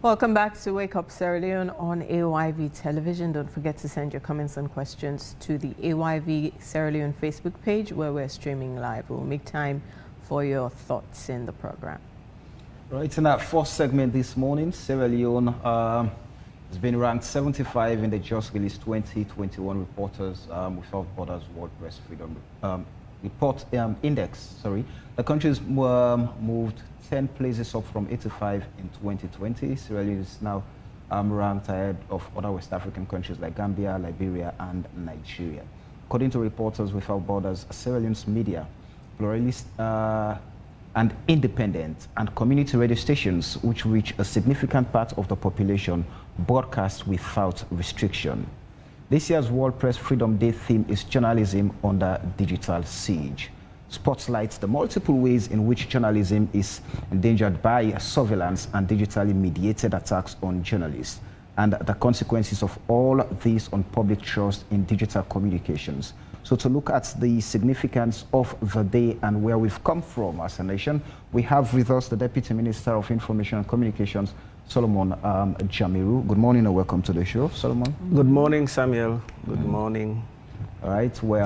Welcome back to Wake Up Sierra Leone on AYV Television. Don't forget to send your comments and questions to the AYV Sierra Leone Facebook page where we're streaming live. We'll make time for your thoughts in the program. Right, in our first segment this morning, Sierra Leone has been ranked 75 in the just released 2021 Reporters Without Borders World Press Freedom Report Index. The country's moved 10 places up from 85 in 2020. Sierra Leone is now ranked ahead of other West African countries like Gambia, Liberia, and Nigeria. According to Reporters Without Borders, Sierra Leone's media, pluralist and independent, and community radio stations, which reach a significant part of the population, broadcast without restriction. This year's World Press Freedom Day theme is Journalism Under Digital Siege. Spotlights the multiple ways in which journalism is endangered by surveillance and digitally mediated attacks on journalists, and the consequences of all this on public trust in digital communications. So to look at the significance of the day and where we've come from as a nation, we have with us the Deputy Minister of Information and Communications, Solomon Jamiru. Good morning and welcome to the show, Solomon. Good morning, Samuel. Good morning. All right, we're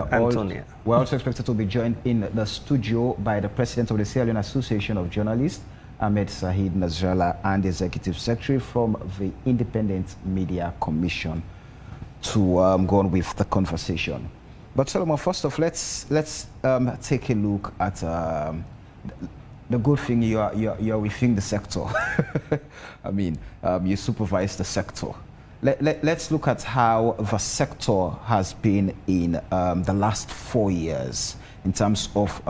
also expected to be joined in the studio by the President of the Sierra Leone Association of Journalists, Ahmed Sahid Nasrallah, and the Executive Secretary from the Independent Media Commission to go on with the conversation. But Solomon, first off, let's take a look at the good thing you're within the sector. I mean, you supervise the sector. Let's look at how the sector has been in the last 4 years in terms of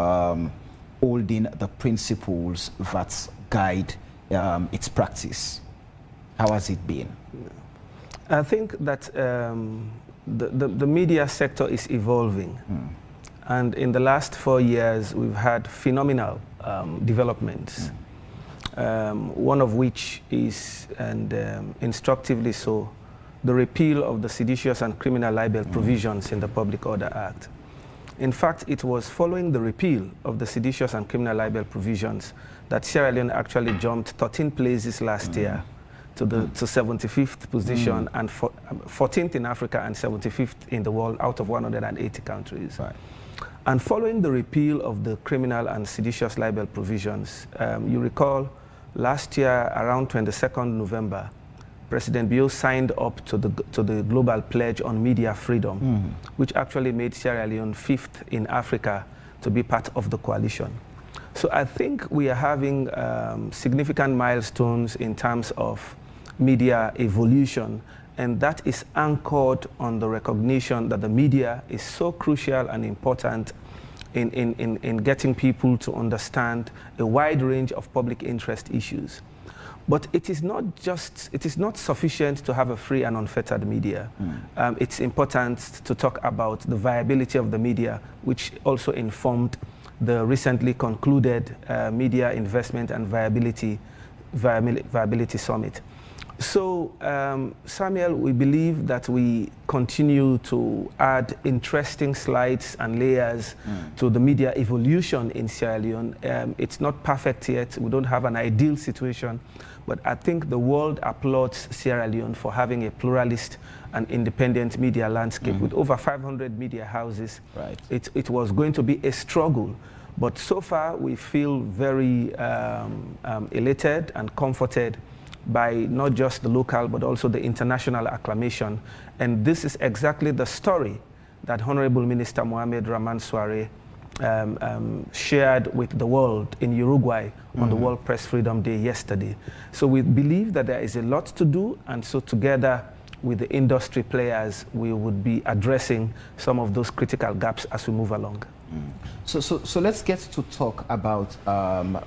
holding the principles that guide its practice. How has it been? I think that the media sector is evolving. And in the last 4 years, we've had phenomenal developments. One of which is, and instructively so, the repeal of the seditious and criminal libel provisions in the Public Order Act. In fact, it was following the repeal of the seditious and criminal libel provisions that Sierra Leone actually jumped 13 places last year to 75th position and 14th in Africa and 75th in the world out of 180 countries. Right. And following the repeal of the criminal and seditious libel provisions, you recall last year around 22nd November, President Bio signed up to the Global Pledge on Media Freedom, which actually made Sierra Leone 5th in Africa to be part of the coalition. So I think we are having significant milestones in terms of media evolution, and that is anchored on the recognition that the media is so crucial and important in getting people to understand a wide range of public interest issues. But it is not sufficient to have a free and unfettered media. It's important to talk about the viability of the media, which also informed the recently concluded Media Investment and Viability Summit. So, Samuel, we believe that we continue to add interesting slides and layers to the media evolution in Sierra Leone. It's not perfect yet. We don't have an ideal situation, but I think the world applauds Sierra Leone for having a pluralist and independent media landscape with over 500 media houses. Right. It was going to be a struggle, but so far we feel very elated and comforted by not just the local, but also the international acclamation. And this is exactly the story that Honorable Minister Mohamed Rahman Soare shared with the world in Uruguay on the World Press Freedom Day yesterday. So we believe that there is a lot to do, and so together with the industry players, we would be addressing some of those critical gaps as we move along. So let's get to talk about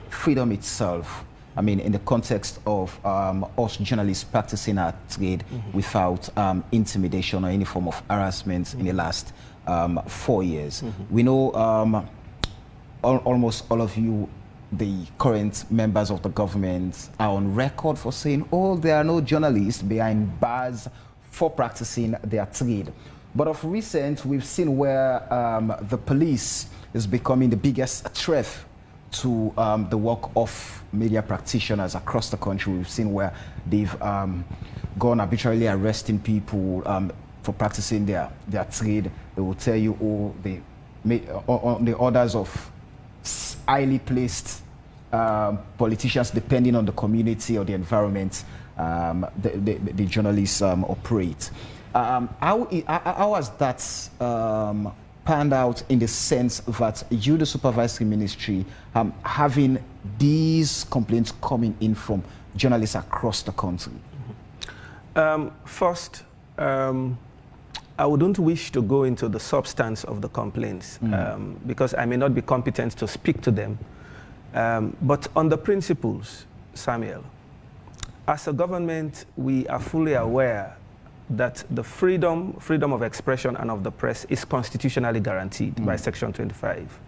freedom itself. I mean, in the context of us journalists practicing our trade without intimidation or any form of harassment in the last 4 years. We know almost all of you, the current members of the government, are on record for saying, oh, there are no journalists behind bars for practicing their trade. But of recent, we've seen where the police is becoming the biggest threat to the work of media practitioners across the country. We've seen where they've gone arbitrarily arresting people for practicing their trade. They will tell you, oh, they made on the orders of highly placed politicians, depending on the community or the environment the journalists operate. How has that panned out in the sense that you, the supervisory ministry, having these complaints coming in from journalists across the country? First, I wouldn't wish to go into the substance of the complaints because I may not be competent to speak to them. But on the principles, Samuel, as a government, we are fully aware that the freedom of expression and of the press is constitutionally guaranteed by Section 25.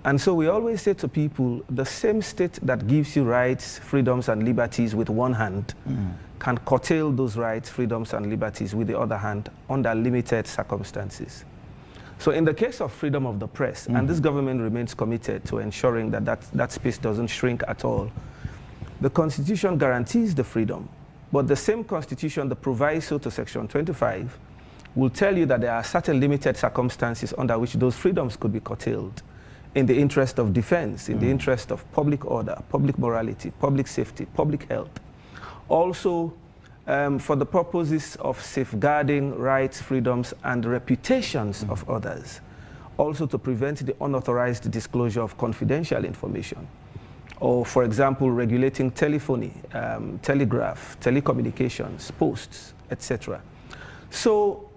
And so we always say to people, the same state that gives you rights, freedoms, and liberties with one hand can curtail those rights, freedoms, and liberties with the other hand under limited circumstances. So in the case of freedom of the press, and this government remains committed to ensuring that space doesn't shrink at all, the Constitution guarantees the freedom. But the same Constitution, the proviso to Section 25, will tell you that there are certain limited circumstances under which those freedoms could be curtailed in the interest of defense, in the interest of public order, public morality, public safety, public health. Also, for the purposes of safeguarding rights, freedoms, and reputations of others. Also to prevent the unauthorized disclosure of confidential information. Or, for example, regulating telephony, telegraph, telecommunications, posts, etc. So,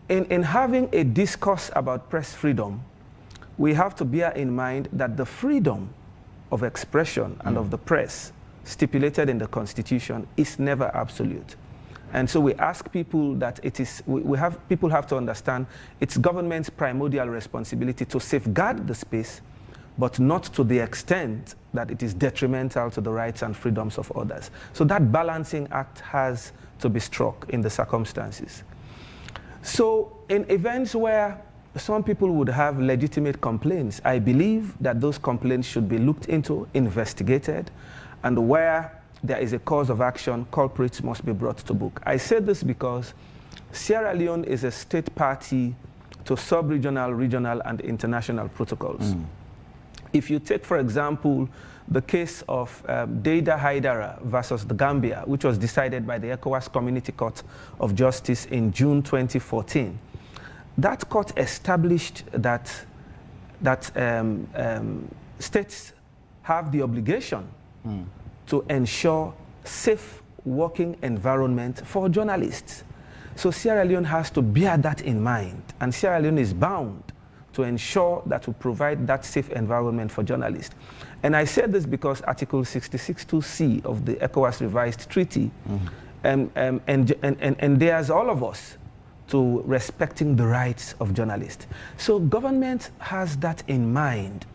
in having a discourse about press freedom, we have to bear in mind that the freedom of expression and of the press stipulated in the Constitution is never absolute. And so we ask people that it is, people have to understand it's government's primordial responsibility to safeguard the space, but not to the extent that it is detrimental to the rights and freedoms of others. So that balancing act has to be struck in the circumstances. So in events where some people would have legitimate complaints, I believe that those complaints should be looked into, investigated, and where there is a cause of action, culprits must be brought to book. I say this because Sierra Leone is a state party to sub-regional, regional, and international protocols. If you take, for example, the case of Deida Haidara versus the Gambia, which was decided by the ECOWAS Community Court of Justice in June 2014, that court established that states have the obligation to ensure safe working environment for journalists. So Sierra Leone has to bear that in mind, and Sierra Leone is bound to ensure that we provide that safe environment for journalists. And I say this because Article 66(2)(c) of the ECOWAS revised treaty endears all of us to respecting the rights of journalists. So government has that in mind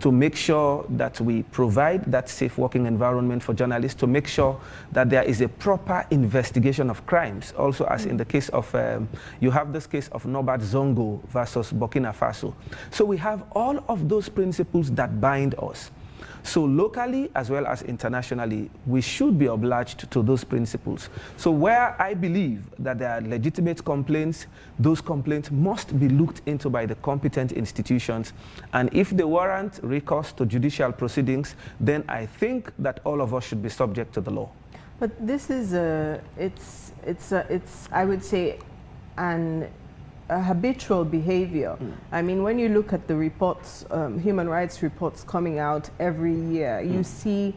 to make sure that we provide that safe working environment for journalists, to make sure that there is a proper investigation of crimes. Also, as in the case of, you have this case of Norbert Zongo versus Burkina Faso. So we have all of those principles that bind us. So locally as well as internationally, we should be obliged to those principles. So where I believe that there are legitimate complaints, those complaints must be looked into by the competent institutions. And if they warrant recourse to judicial proceedings, then I think that all of us should be subject to the law. But this is I would say, a habitual behavior. I mean, when you look at the reports, human rights reports coming out every year, you see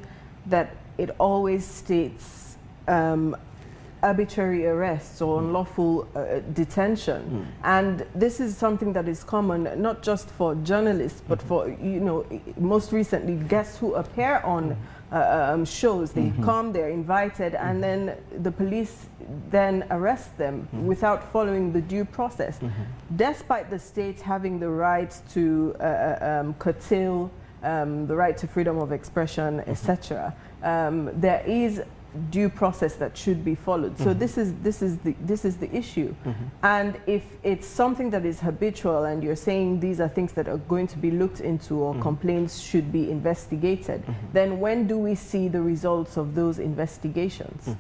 that it always states arbitrary arrests or unlawful detention. And this is something that is common, not just for journalists, but for, you know, most recently, guests who appear on shows. They come, they're invited, and then the police then arrest them without following the due process. Despite the states having the right to curtail the right to freedom of expression, etc., there is due process that should be followed. So this is the issue. And if it's something that is habitual and you're saying these are things that are going to be looked into or complaints should be investigated, then when do we see the results of those investigations?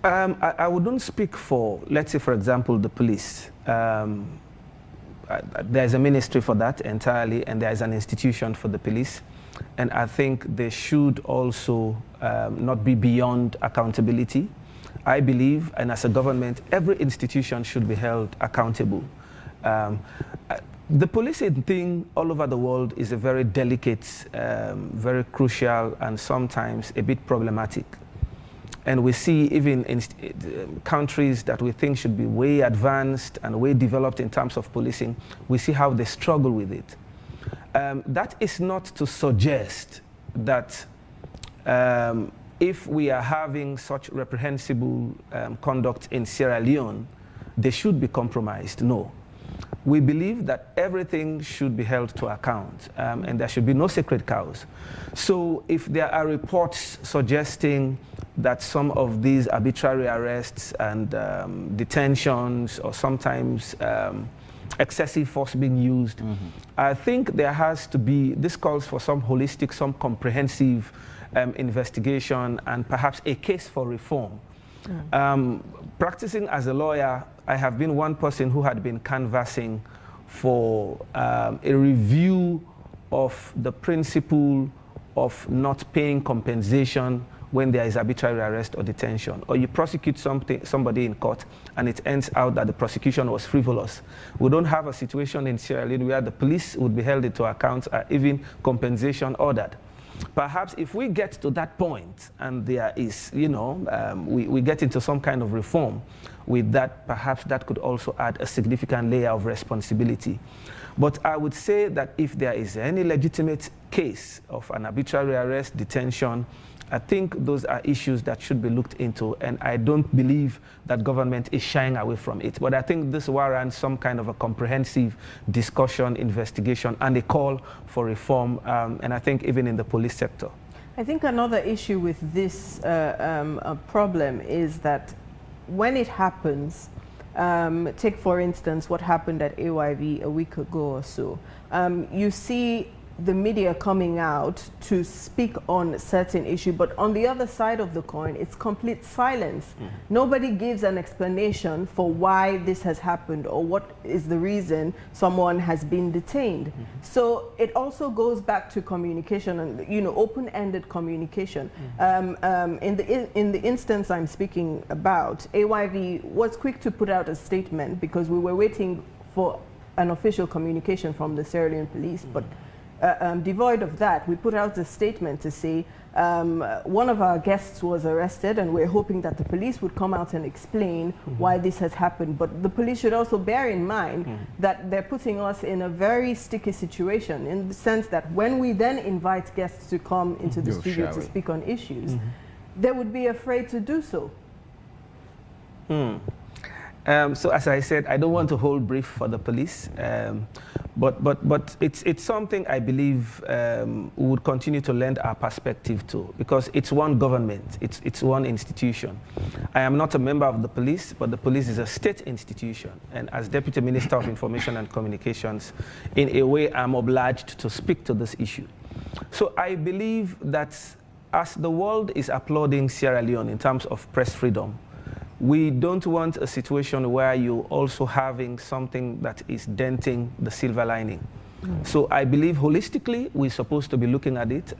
I wouldn't speak for, let's say, for example, the police. There's a ministry for that entirely, and there's an institution for the police. And I think they should also not be beyond accountability. I believe, and as a government, every institution should be held accountable. The policing thing all over the world is a very delicate, very crucial, and sometimes a bit problematic. And we see even in countries that we think should be way advanced and way developed in terms of policing, we see how they struggle with it. That is not to suggest that if we are having such reprehensible conduct in Sierra Leone, they should be compromised. No. We believe that everything should be held to account, and there should be no sacred cows. So if there are reports suggesting that some of these arbitrary arrests and detentions, or sometimes excessive force being used, I think there has to be, this calls for some holistic, some comprehensive investigation and perhaps a case for reform. Practicing as a lawyer, I have been one person who had been canvassing for a review of the principle of not paying compensation when there is arbitrary arrest or detention, or you prosecute somebody in court and it ends out that the prosecution was frivolous. We don't have a situation in Sierra Leone where the police would be held into account or even compensation ordered. Perhaps if we get to that point and there is, we get into some kind of reform with that, perhaps that could also add a significant layer of responsibility. But I would say that if there is any legitimate case of an arbitrary arrest, detention, I think those are issues that should be looked into, and I don't believe that government is shying away from it. But I think this warrants some kind of a comprehensive discussion, investigation, and a call for reform, and I think even in the police sector. I think another issue with this problem is that when it happens, take for instance what happened at AYV a week ago or so, you see the media coming out to speak on a certain issue, but on the other side of the coin, it's complete silence. Nobody gives an explanation for why this has happened or what is the reason someone has been detained. So it also goes back to communication and, open-ended communication. In the instance I'm speaking about, AYV was quick to put out a statement because we were waiting for an official communication from the Sierra Leone police, but devoid of that, we put out a statement to say one of our guests was arrested and we're hoping that the police would come out and explain why this has happened. But the police should also bear in mind that they're putting us in a very sticky situation, in the sense that when we then invite guests to come into the studio to speak on issues, they would be afraid to do so. So as I said, I don't want to hold brief for the police, but it's something I believe we would continue to lend our perspective to, because it's one government, it's one institution. I am not a member of the police, but the police is a state institution, and as Deputy Minister of Information and Communications, in a way I'm obliged to speak to this issue. So I believe that as the world is applauding Sierra Leone in terms of press freedom, we don't want a situation where you're also having something that is denting the silver lining. So I believe holistically we're supposed to be looking at it.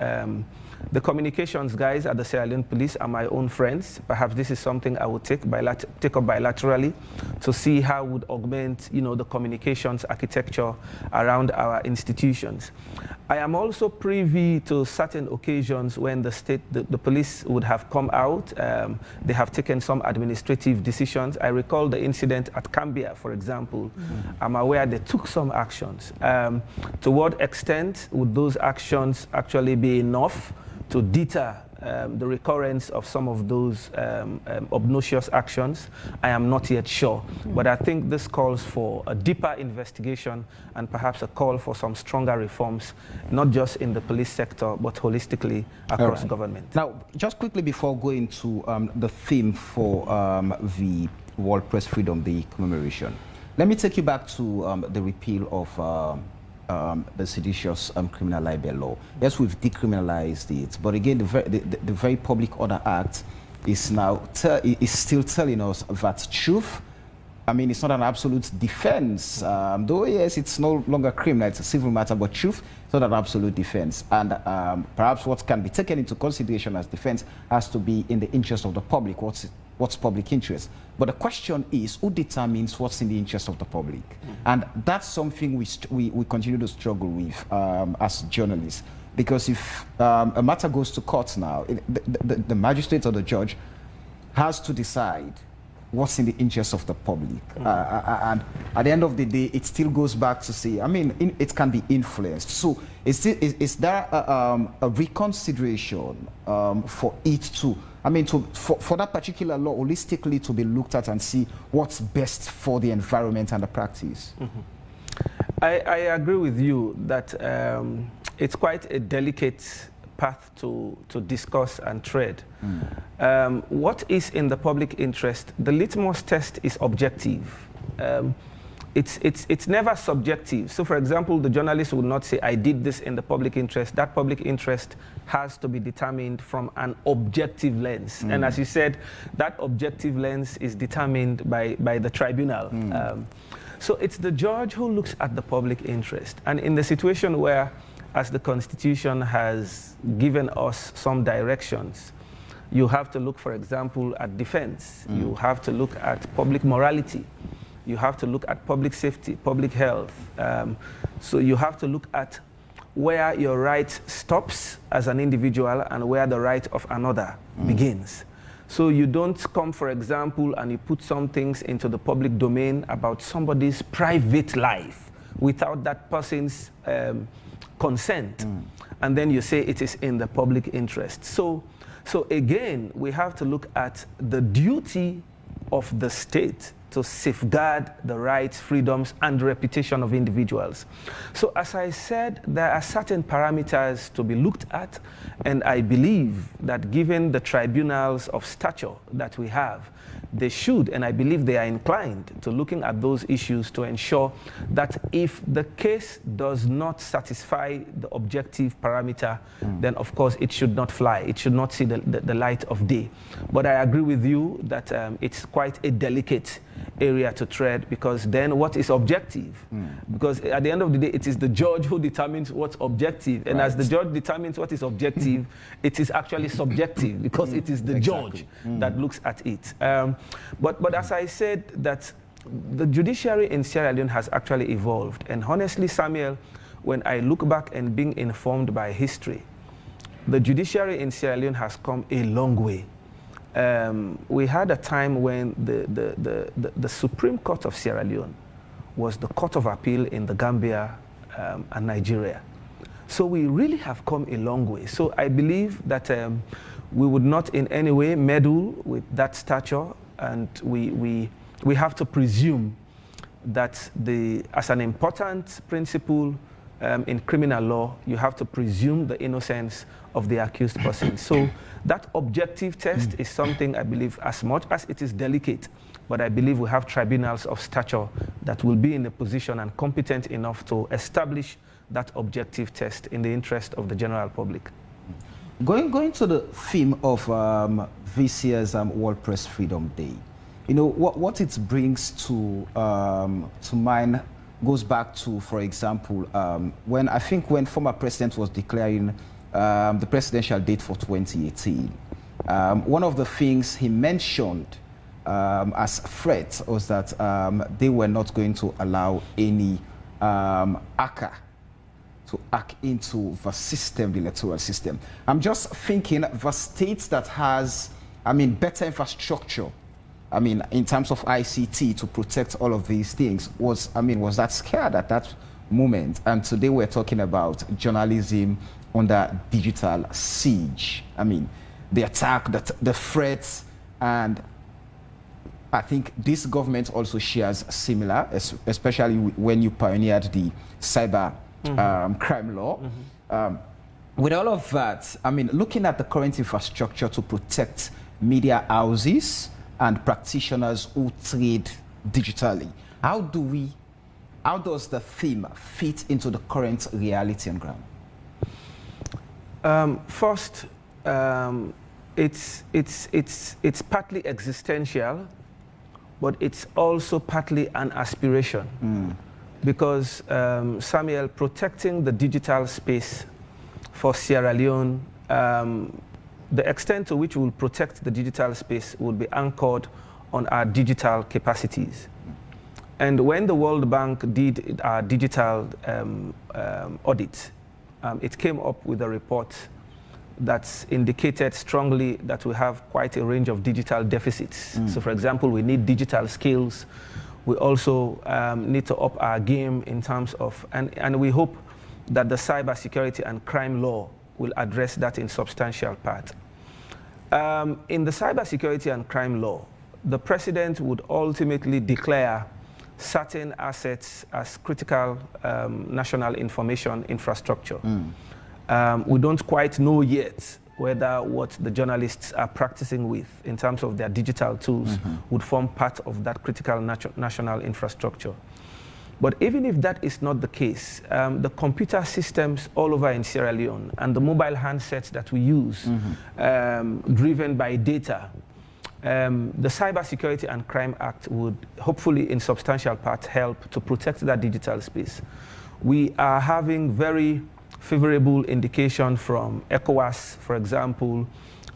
The communications guys at the Sierra Leone police are my own friends. Perhaps this is something I would take up bilaterally to see how would augment, the communications architecture around our institutions. I am also privy to certain occasions when the police would have come out. They have taken some administrative decisions. I recall the incident at Cambia, for example. I'm aware they took some actions. To what extent would those actions actually be enough to deter the recurrence of some of those obnoxious actions, I am not yet sure. But I think this calls for a deeper investigation and perhaps a call for some stronger reforms, not just in the police sector, but holistically across government. Now, just quickly before going to the theme for the World Press Freedom Day commemoration, let me take you back to the repeal of the seditious criminal libel law. Yes, we've decriminalized it, but again, the very Public Order Act is now is still telling us that truth, I mean, it's not an absolute defense. Though, yes, it's no longer criminal, it's a civil matter, but truth is not an absolute defense. And perhaps what can be taken into consideration as defense has to be in the interest of the public. What's public interest? But the question is, who determines what's in the interest of the public? And that's something we continue to struggle with as journalists. Because if a matter goes to court now, the magistrate or the judge has to decide what's in the interest of the public. And at the end of the day, it still goes back to say, I mean, it can be influenced. So is there a reconsideration for it to, I mean, for that particular law holistically to be looked at and see what's best for the environment and the practice? I agree with you that it's quite a delicate path to discuss and tread. What is in the public interest? The litmus test is objective. It's never subjective. So, for example, the journalist would not say, I did this in the public interest. That public interest has to be determined from an objective lens. And as you said, that objective lens is determined by the tribunal. So it's the judge who looks at the public interest. And in the situation where, as the Constitution has given us some directions, you have to look, for example, at defense. You have to look at public morality. You have to look at public safety, public health. So you have to look at where your right stops as an individual and where the right of another begins. So you don't come, for example, and you put some things into the public domain about somebody's private life without that person's consent, and then you say it is in the public interest. So again, we have to look at the duty of the state to safeguard the rights, freedoms, and reputation of individuals. So as I said, there are certain parameters to be looked at, and I believe that given the tribunals of stature that we have, they should, and I believe they are inclined to looking at those issues to ensure that if the case does not satisfy the objective parameter, then of course it should not fly. It should not see the light of day. But I agree with you that it's quite a delicate area to tread, because then what is objective? Because at the end of the day, it is the judge who determines what's objective. And as the judge determines what is objective, it is actually subjective, because it is the judge that looks at it. But as I said, that the judiciary in Sierra Leone has actually evolved. And honestly, Samuel, when I look back and being informed by history, the judiciary in Sierra Leone has come a long way. We had a time when the Supreme Court of Sierra Leone was the Court of Appeal in the Gambia and Nigeria. So we really have come a long way. So I believe that we would not in any way meddle with that stature, and we have to presume that as an important principle in criminal law, you have to presume the innocence of the accused person. So that objective test is something I believe, as much as it is delicate, but I believe we have tribunals of stature that will be in a position and competent enough to establish that objective test in the interest of the general public. Going to the theme of this year's World Press Freedom Day, you know, what it brings to mind goes back to, for example, when former president was declaring the presidential date for 2018, one of the things he mentioned as threats was that they were not going to allow any ACA to hack into the system, the electoral system. I'm just thinking the states that has, better infrastructure, in terms of ICT to protect all of these things, was that scared at that moment? And today we're talking about journalism under digital siege. the attack, the threats, and I think this government also shares similar, especially when you pioneered the cyber crime law. With all of that, I mean, looking at the current infrastructure to protect media houses and practitioners who trade digitally, how does the theme fit into the current reality on ground? First, it's partly existential, but it's also partly an aspiration. Because, Samuel, protecting the digital space for Sierra Leone, the extent to which we will protect the digital space will be anchored on our digital capacities. And when the World Bank did our digital audit, it came up with a report that's indicated strongly that we have quite a range of digital deficits. So for example, we need digital skills. We also need to up our game in terms of, and we hope that the cybersecurity and crime law will address that in substantial part. In the cybersecurity and crime law, the president would ultimately declare certain assets as critical national information infrastructure. We don't quite know yet whether what the journalists are practicing with in terms of their digital tools would form part of that critical national infrastructure. But even if that is not the case, the computer systems all over in Sierra Leone and the mobile handsets that we use, driven by data, the Cybersecurity and Crime Act would hopefully in substantial part help to protect that digital space. We are having very favorable indication from ECOWAS, for example,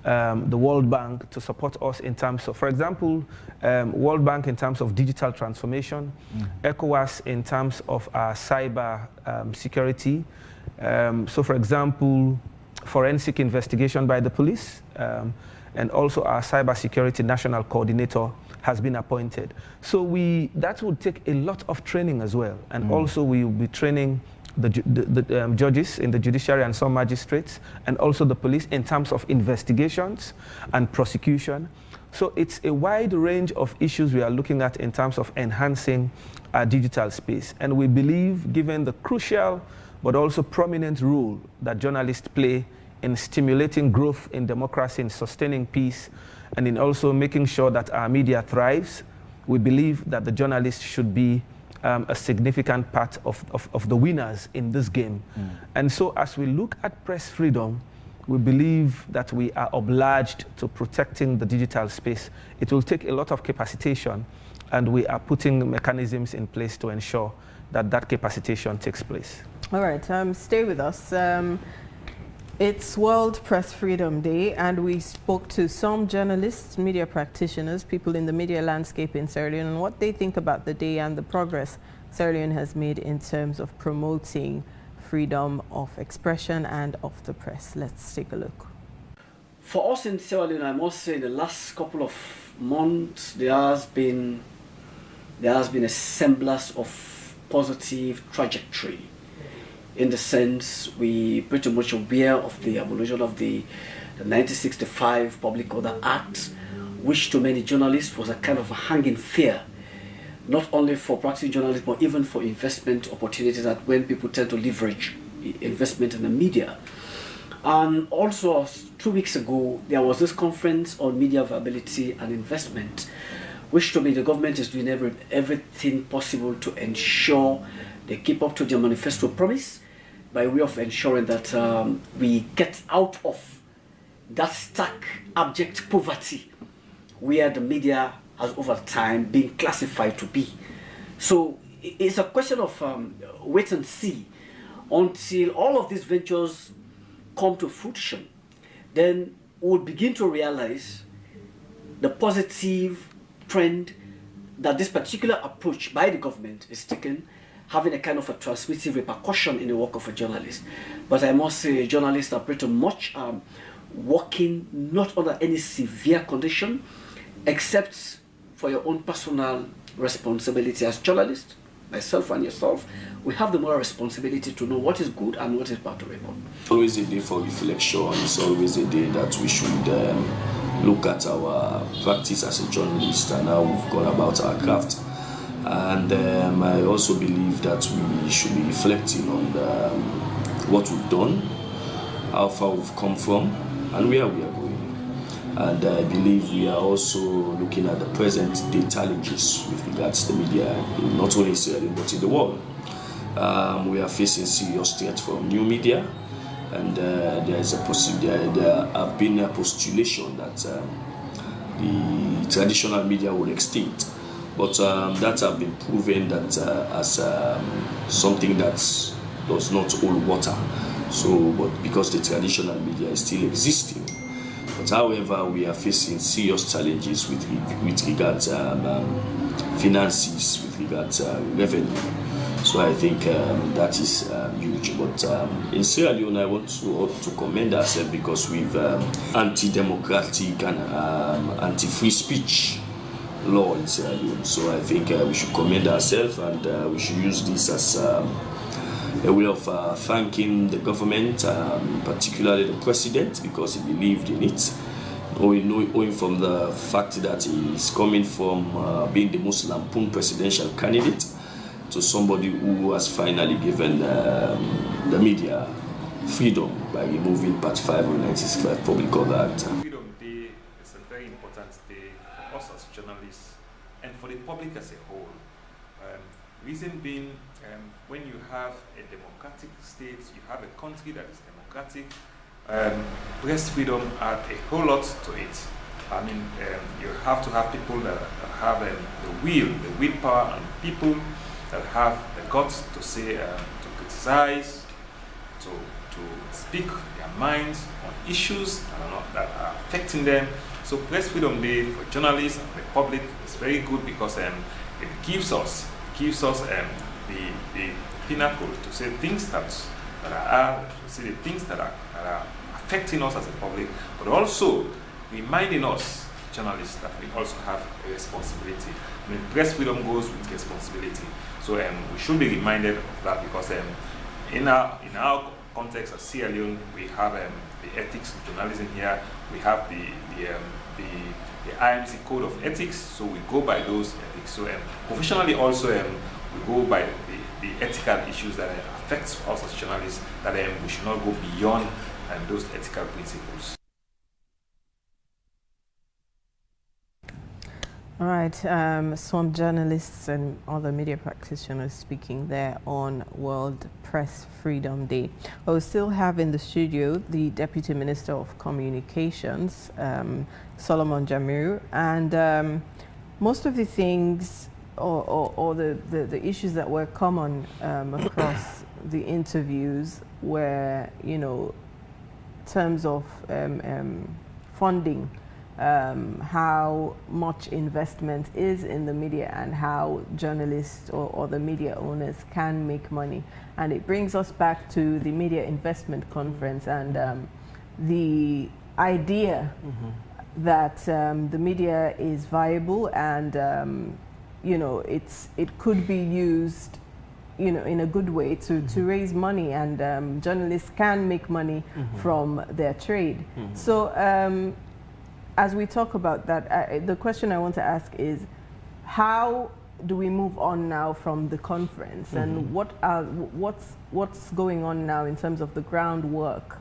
the World Bank to support us in terms of, for example, World Bank in terms of digital transformation, ECOWAS in terms of our cyber security. So for example, forensic investigation by the police, and also our cybersecurity national coordinator has been appointed. So that would take a lot of training as well. And also we will be training the judges in the judiciary and some magistrates, and also the police in terms of investigations and prosecution. So it's a wide range of issues we are looking at in terms of enhancing our digital space. And we believe, given the crucial but also prominent role that journalists play in stimulating growth in democracy, in sustaining peace, and in also making sure that our media thrives, we believe that the journalists should be a significant part of the winners in this game. And so as we look at press freedom, we believe that we are obliged to protecting the digital space. It will take a lot of capacitation, and we are putting mechanisms in place to ensure that that capacitation takes place. All right, stay with us. It's World Press Freedom Day, and we spoke to some journalists, media practitioners, people in the media landscape in Sierra Leone, and what they think about the day and the progress Sierra Leone has made in terms of promoting freedom of expression and of the press. Let's take a look. For us in Sierra Leone, I must say, in the last couple of months, there has been a semblance of positive trajectory. In the sense, we pretty much aware of the abolition of the 1965 Public Order Act, which to many journalists was a kind of a hanging fear, not only for practicing journalists, but even for investment opportunities, that when people tend to leverage investment in the media. And also, 2 weeks ago, there was this conference on media viability and investment, which to me the government is doing everything possible to ensure they keep up to their manifesto promise, by way of ensuring that we get out of that stark, abject poverty where the media has over time been classified to be. So it's a question of wait and see until all of these ventures come to fruition. Then we'll begin to realize the positive trend that this particular approach by the government is taken, having a kind of a transmissive repercussion in the work of a journalist. But I must say, journalists are pretty much working not under any severe condition, except for your own personal responsibility as journalists, myself and yourself, we have the moral responsibility to know what is good and what is bad to report. Always a day for reflection. It's always a day that we should look at our practice as a journalist and how we've gone about our craft. And I also believe that we should be reflecting on what we've done, how far we've come from, and where we are going. And I believe we are also looking at the present day challenges with regards to the media, not only in Sierra Leone but in the world. We are facing serious threats from new media, and there have been a postulation that the traditional media will extinct. But that have been proven that as something that does not hold water. So, but because the traditional media is still existing. But however, we are facing serious challenges with regards finances, with regards revenue. So I think that is huge. But in Sierra Leone, I want to commend ourselves because we've anti-democratic and anti-free speech law in Sierra Leone. So I think we should commend ourselves, and we should use this as a way of thanking the government, particularly the president, because he believed in it, owing from the fact that he is coming from being the most lampooned presidential candidate to somebody who has finally given the media freedom by removing Part 5 of the 1965 Public Order Act. Freedom Day is a very important day for us as journalists and for the public as a whole. Reason being, when you have a democratic state, you have a country that is democratic, press freedom adds a whole lot to it. I mean, you have to have people that have the willpower, and people that have the guts to say, to criticize, to speak their minds on issues that are affecting them. So Press Freedom Day for journalists and the public is very good because it gives us the pinnacle to say things that are affecting us as a public, but also reminding us journalists that we also have a responsibility. I mean, press freedom goes with responsibility. So we should be reminded of that because in our context as Sierra Leone, we have the ethics of journalism here. We have the IMC Code of Ethics, so we go by those ethics. So professionally also, we go by the ethical issues that affect us as journalists, that we should not go beyond those ethical principles. All right, some journalists and other media practitioners speaking there on World Press Freedom Day. We still have in the studio the Deputy Minister of Communications, Solomon Jamiru, and most of the things or the issues that were common across the interviews were, terms of funding, how much investment is in the media and how journalists or the media owners can make money. And it brings us back to the Media Investment Conference and the idea that the media is viable and it could be used in a good way to raise money, and journalists can make money from their trade. So as we talk about that, the question I want to ask is, how do we move on now from the conference, and what's going on now in terms of the groundwork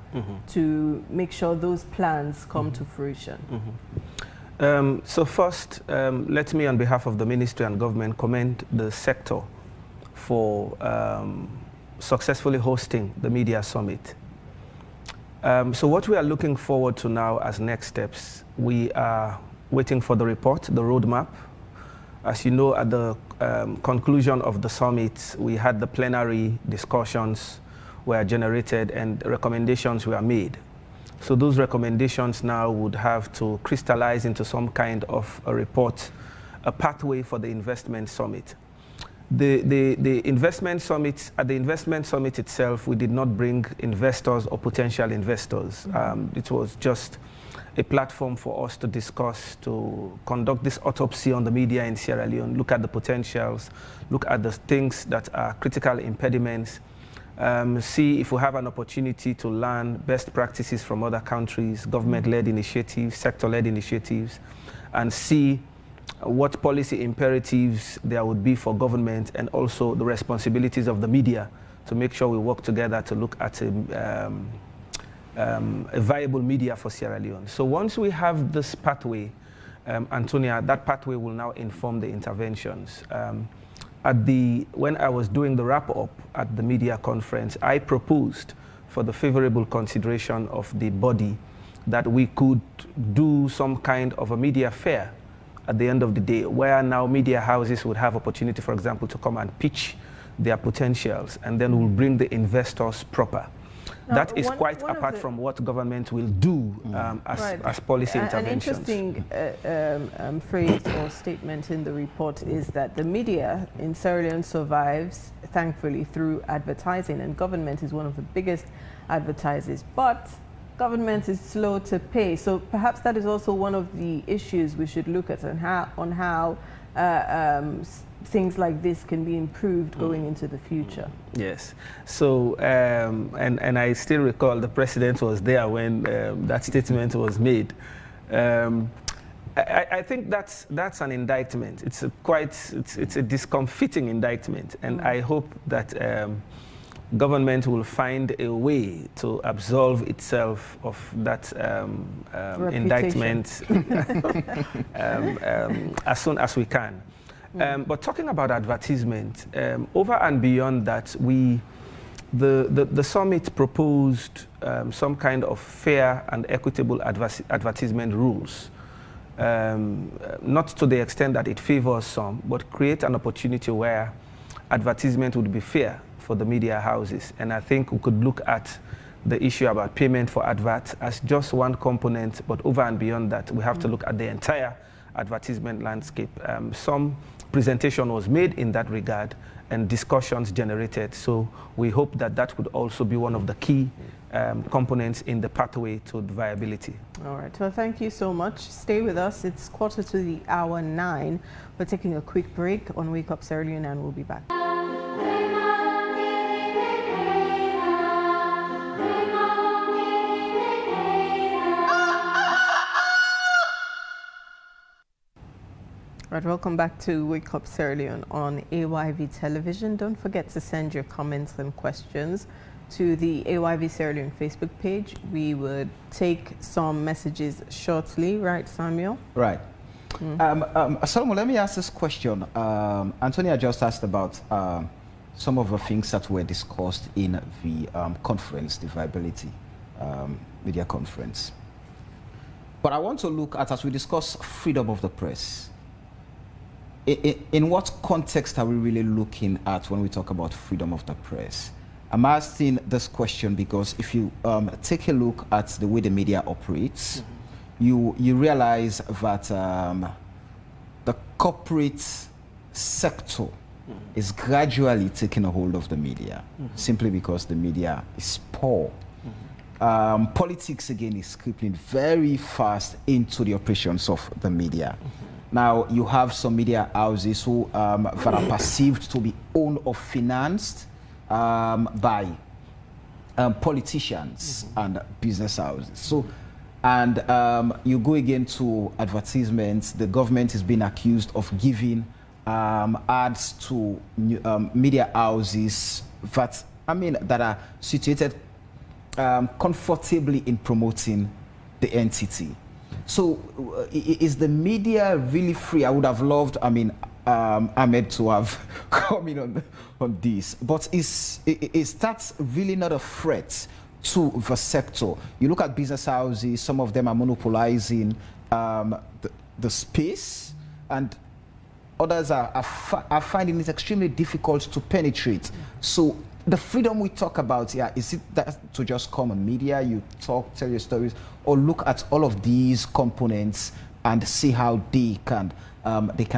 to make sure those plans come to fruition? So first, let me, on behalf of the Ministry and Government, commend the sector for successfully hosting the Media Summit. So what we are looking forward to now as next steps, we are waiting for the report, the roadmap. As you know, at the conclusion of the summit, we had the plenary discussions were generated and recommendations were made. So those recommendations now would have to crystallize into some kind of a report, a pathway for the investment summit. The investment summit, at the investment summit itself, we did not bring investors or potential investors. It was just a platform for us to discuss, to conduct this autopsy on the media in Sierra Leone, look at the potentials, look at the things that are critical impediments, see if we have an opportunity to learn best practices from other countries, government-led initiatives, sector-led initiatives, and see what policy imperatives there would be for government, and also the responsibilities of the media to make sure we work together to look at a viable media for Sierra Leone. So once we have this pathway, Antonia, that pathway will now inform the interventions. When I was doing the wrap-up at the media conference, I proposed for the favorable consideration of the body that we could do some kind of a media fair at the end of the day, where now media houses would have opportunity, for example, to come and pitch their potentials, and then we'll bring the investors proper. Now, that is quite apart from what government will do as policy interventions. An interesting phrase or statement in the report is that the media in Sierra Leone survives, thankfully, through advertising, and government is one of the biggest advertisers. But government is slow to pay, so perhaps that is also one of the issues we should look at, and how things like this can be improved going into the future. Yes. So, and I still recall the president was there when that statement was made. I think that's an indictment. It's a discomfiting indictment, and I hope that government will find a way to absolve itself of that indictment as soon as we can. But talking about advertisement, over and beyond that, the summit proposed some kind of fair and equitable advertisement rules, not to the extent that it favors some, but create an opportunity where advertisement would be fair for the media houses. And I think we could look at the issue about payment for advert as just one component, but over and beyond that, we have to look at the entire advertisement landscape. Some presentation was made in that regard and discussions generated. So we hope that that would also be one of the key components in the pathway to viability. All right, well, thank you so much. Stay with us. It's 9:15. We're taking a quick break on Wake Up Sierra Leone, and we'll be back. Right, welcome back to Wake Up Sierra Leone on AYV Television. Don't forget to send your comments and questions to the AYV Sierra Leone Facebook page. We would take some messages shortly, right, Samuel? Right. Solomon, let me ask this question. Antonia just asked about some of the things that were discussed in the conference, the Viability Media Conference. But I want to look at, as we discuss freedom of the press, in what context are we really looking at when we talk about freedom of the press? I'm asking this question because if you take a look at the way the media operates, you realize that the corporate sector is gradually taking a hold of the media, simply because the media is poor. Politics, again, is creeping very fast into the operations of the media. Now, you have some media houses who that are perceived to be owned or financed by politicians and business houses. So, and you go again to advertisements. The government is being accused of giving ads to media houses that, that are situated comfortably in promoting the entity. So is the media really free? I would have loved, Ahmed to have come in on this. But is that really not a threat to the sector? You look at business houses, some of them are monopolizing the space, and others are finding it extremely difficult to penetrate. So the freedom we talk about here, is it that to just come on media, you talk, tell your stories, or look at all of these components and see how they can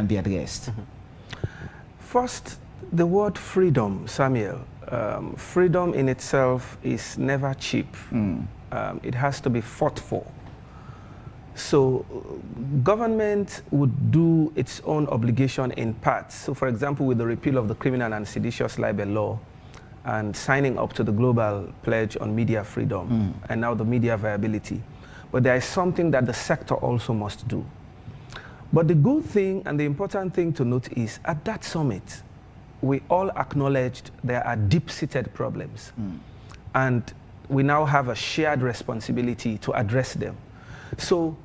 be addressed? First, the word freedom, Samuel. Freedom in itself is never cheap. It has to be fought for. So government would do its own obligation in parts. So for example, with the repeal of the criminal and seditious libel law and signing up to the global pledge on media freedom and now the media viability. But there is something that the sector also must do. But the good thing and the important thing to note is at that summit, we all acknowledged there are deep-seated problems. And we now have a shared responsibility to address them. So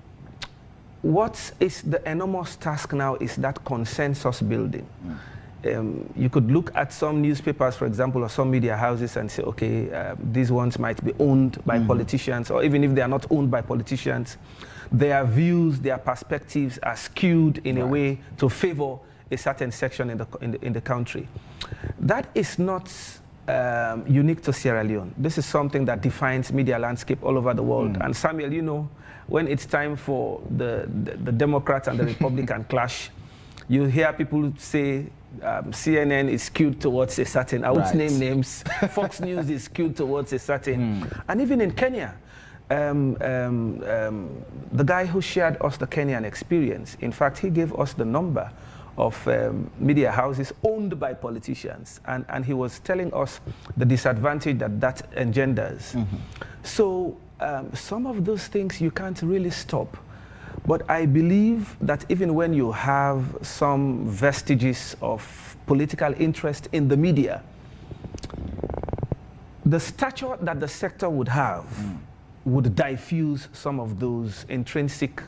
what is the enormous task now is that consensus building. You could look at some newspapers, for example, or some media houses and say, okay, these ones might be owned by politicians, or even if they are not owned by politicians, their views, their perspectives are skewed in a way to favor a certain section in the country. That is not unique to Sierra Leone. This is something that defines media landscape all over the world. And Samuel, you know, when it's time for the Democrats and the Republican clash, you hear people say CNN is skewed towards a certain, I won't name names, Fox News is skewed towards a certain, and even in Kenya, the guy who shared us the Kenyan experience, in fact, he gave us the number of media houses owned by politicians, and he was telling us the disadvantage that engenders. So some of those things you can't really stop. But I believe that even when you have some vestiges of political interest in the media, the stature that the sector would have would diffuse some of those intrinsic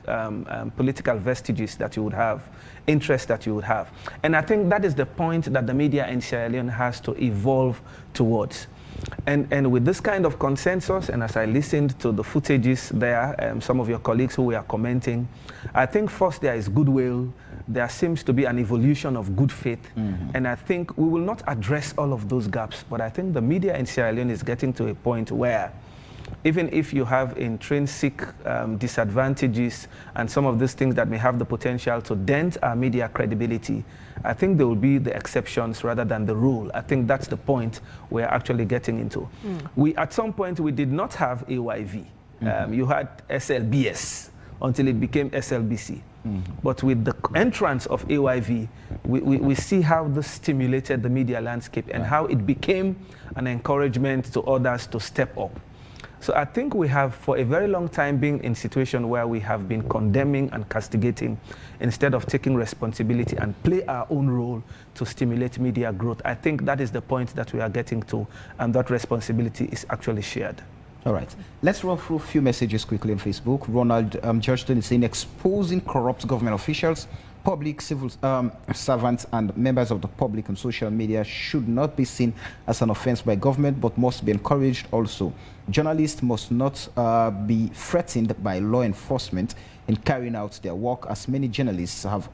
political vestiges that you would have, interest that you would have. And I think that is the point that the media in Sierra Leone has to evolve towards. And with this kind of consensus, and as I listened to the footages there, some of your colleagues who were commenting, I think first there is goodwill, there seems to be an evolution of good faith, and I think we will not address all of those gaps, but I think the media in Sierra Leone is getting to a point where even if you have intrinsic disadvantages and some of these things that may have the potential to dent our media credibility, I think there will be the exceptions rather than the rule. I think that's the point we're actually getting into. At some point, we did not have AYV. You had SLBS until it became SLBC. But with the entrance of AYV, we see how this stimulated the media landscape and how it became an encouragement to others to step up. So I think we have, for a very long time, been in a situation where we have been condemning and castigating instead of taking responsibility and play our own role to stimulate media growth. I think that is the point that we are getting to, and that responsibility is actually shared. All right. Let's run through a few messages quickly on Facebook. Ronald Georgeton is saying, exposing corrupt government officials, public civil servants and members of the public on social media should not be seen as an offense by government, but must be encouraged also. Journalists must not be threatened by law enforcement in carrying out their work, as many journalists have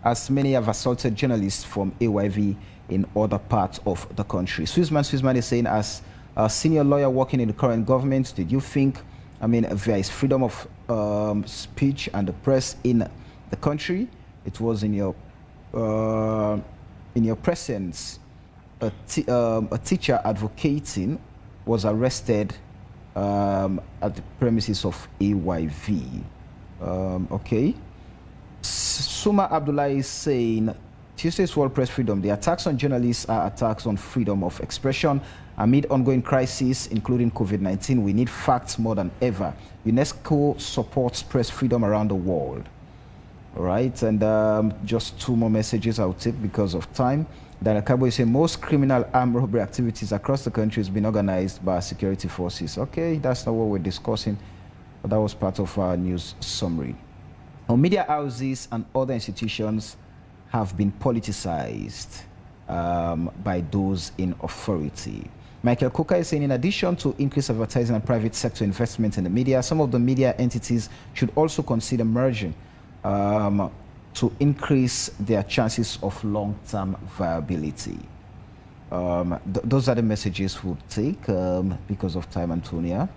assaulted journalists from AYV in other parts of the country. Swissman is saying, as a senior lawyer working in the current government, did you think, there is freedom of speech and the press in the country? It was in your presence, a teacher advocating was arrested at the premises of AYV. Okay. Suma Abdullah is saying, Tuesday's World Press Freedom, the attacks on journalists are attacks on freedom of expression. Amid ongoing crises, including COVID-19, we need facts more than ever. UNESCO supports press freedom around the world. All right, and just two more messages I'll take because of time. Dana Kabo is saying, most criminal armed robbery activities across the country has been organized by security forces. Okay, that's not what we're discussing, but that was part of our news summary. Now, media houses and other institutions have been politicized by those in authority. Michael Coker is saying, in addition to increased advertising and private sector investment in the media, some of the media entities should also consider merging to increase their chances of long-term viability. Those are the messages we'll take because of time, Antonia.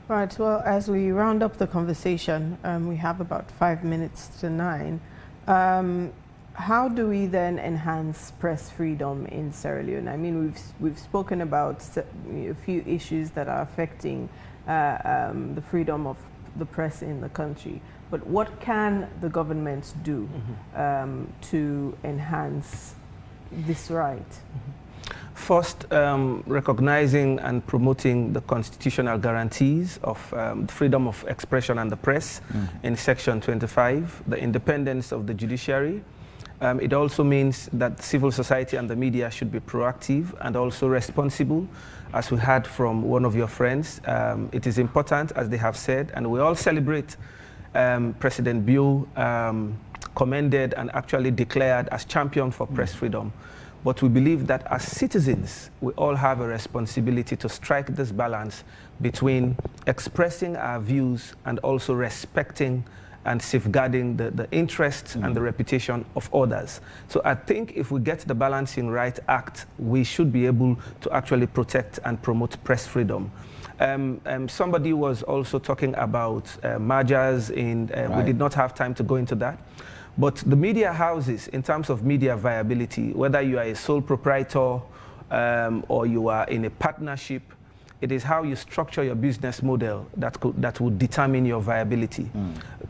Right, well, as we round up the conversation, we have about 5 minutes to 9. How do we then enhance press freedom in Sierra Leone? I mean, we've spoken about a few issues that are affecting the freedom of the press in the country. But what can the government do to enhance this right? First, recognizing and promoting the constitutional guarantees of freedom of expression and the press in Section 25, the independence of the judiciary. It also means that civil society and the media should be proactive and also responsible, as we heard from one of your friends. It is important, as they have said, and we all celebrate President Bio commended and actually declared as champion for press freedom. But we believe that as citizens, we all have a responsibility to strike this balance between expressing our views and also respecting and safeguarding the interests and the reputation of others. So I think if we get the Balancing Right Act, we should be able to actually protect and promote press freedom. Somebody was also talking about mergers, we did not have time to go into that. But the media houses, in terms of media viability, whether you are a sole proprietor or you are in a partnership, it is how you structure your business model that would determine your viability.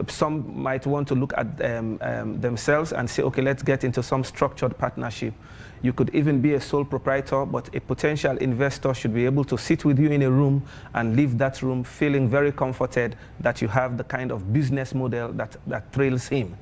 Some might want to look at themselves and say, okay, let's get into some structured partnership. You could even be a sole proprietor, but a potential investor should be able to sit with you in a room and leave that room feeling very comforted that you have the kind of business model that thrills him.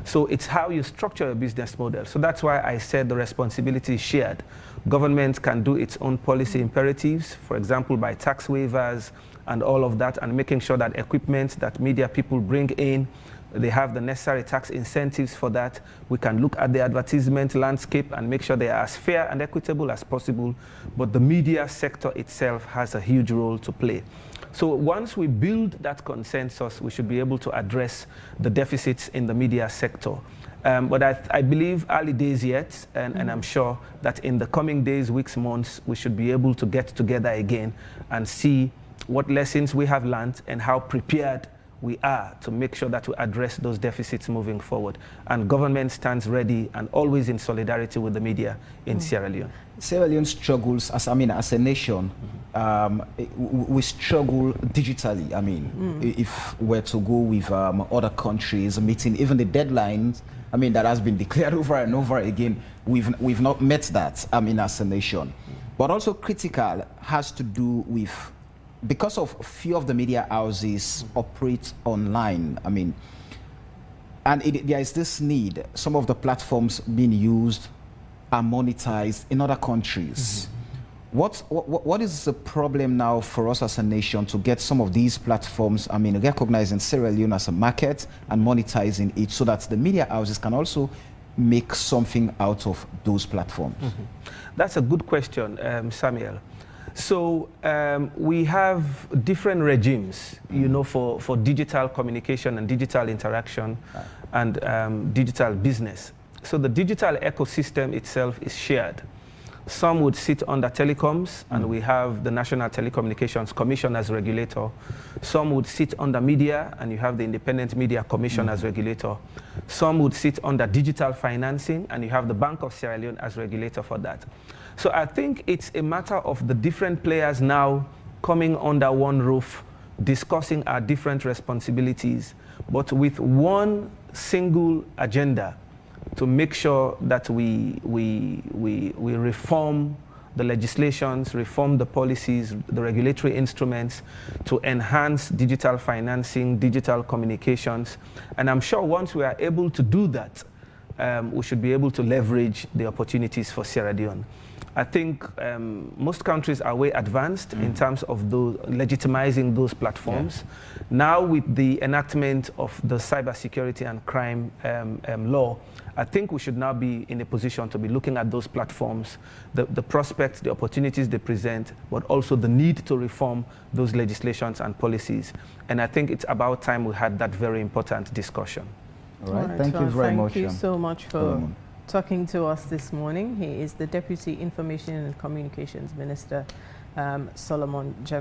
So it's how you structure a business model. So that's why I said the responsibility is shared. Government can do its own policy imperatives, for example, by tax waivers and all of that, and making sure that equipment that media people bring in, they have the necessary tax incentives for that. We can look at the advertisement landscape and make sure they are as fair and equitable as possible. But the media sector itself has a huge role to play. So once we build that consensus, we should be able to address the deficits in the media sector. But I believe early days yet, and I'm sure that in the coming days, weeks, months, we should be able to get together again and see what lessons we have learned and how prepared we are to make sure that we address those deficits moving forward. And government stands ready and always in solidarity with the media in Sierra Leone. Sierra Leone struggles, as a nation, we struggle digitally. If we're to go with other countries, meeting even the deadlines, that has been declared over and over again, we've not met that, as a nation. But also critical has to do with, because of few of the media houses operate online, and there is this need, some of the platforms being used are monetized in other countries. What is the problem now for us as a nation to get some of these platforms, recognizing Sierra Leone as a market and monetizing it so that the media houses can also make something out of those platforms? That's a good question, Samuel. So we have different regimes, for digital communication and digital interaction and digital business. So the digital ecosystem itself is shared. Some would sit under telecoms, and we have the National Telecommunications Commission as regulator. Some would sit under media, and you have the Independent Media Commission as regulator. Some would sit under digital financing, and you have the Bank of Sierra Leone as regulator for that. So I think it's a matter of the different players now coming under one roof, discussing our different responsibilities, but with one single agenda to make sure that we reform the legislations, reform the policies, the regulatory instruments to enhance digital financing, digital communications. And I'm sure once we are able to do that, we should be able to leverage the opportunities for Sierra Leone. I think most countries are way advanced in terms of legitimizing those platforms. Now with the enactment of the cybersecurity and crime law, I think we should now be in a position to be looking at those platforms, the prospects, the opportunities they present, but also the need to reform those legislations and policies. And I think it's about time we had that very important discussion. All right. Thank you very much. Thank you so much for talking to us this morning. He is the Deputy Information and Communications Minister, Solomon Jemmy.